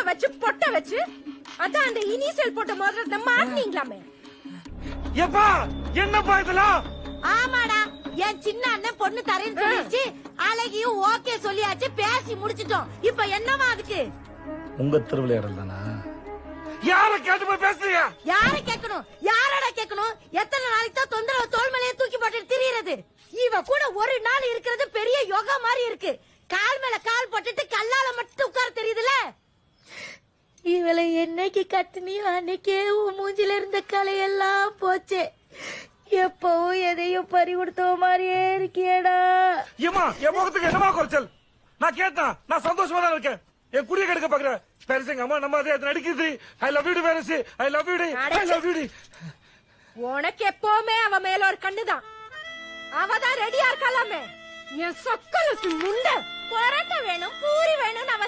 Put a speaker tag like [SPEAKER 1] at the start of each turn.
[SPEAKER 1] வச்சு பொட்ட வச்சு அதான் அந்த இனிஷியல் போட்ட மோதிரத்தை மாட்டினீங்களாமே.
[SPEAKER 2] எப்பா என்னப்பா இதெல்லாம்?
[SPEAKER 3] ஆமாடா, என் சின்ன அண்ணன் பொண்ணு தரேன்னு சொல்லிச்சு. அழகியும் ஓகே சொல்லியாச்சு, பேசி முடிச்சிட்டோம். இப்ப என்னவா அதுக்கு?
[SPEAKER 4] உங்க திருவிளையாடல் தானா?
[SPEAKER 2] யார கேட்டு போய் பேசுறீங்க?
[SPEAKER 3] யார கேட்கணும்? யாரடா கேட்கணும்? எத்தனை நாளைக்கு தான் தொந்தரவு தோல் மேலேயே தூக்கி போட்டு திரியறது? இவ கூட ஒரு நாள் இருக்கிறது பெரிய யோகா மாதிரி இருக்கு. கால் மேல கால் போட்டுட்டு கல்லால மட்டும் உட்கார தெரியுதுல. இவளை என்னைக்கு கட்டுனியோ அன்னைக்கே உன் மூஞ்சில இருந்த கலையெல்லாம் போச்சு. எப்பவும் எதையும் பறி கொடுத்த மாதிரியே இருக்கியடா.
[SPEAKER 2] ஏமா என் முகத்துக்கு என்னமா குறைச்சல்? நான் கேட்டேன், நான் சந்தோஷமா தான் இருக்கேன். என் குடிய கெடுக்க பாக்குறேன். பேரசிங்க அம்மா நம்ம அதை நடிக்குது. ஐ லவ் யூ பேரசி, I love you, I love you.
[SPEAKER 1] உனக்கு எப்பவுமே அவ மேல ஒரு கண்ணுதான். அவதான் ரெடியா இருக்கலாமே. என் சொக்கலுக்கு முண்டை.
[SPEAKER 3] பரோட்டா வேணும், பூரி வேணும், அவ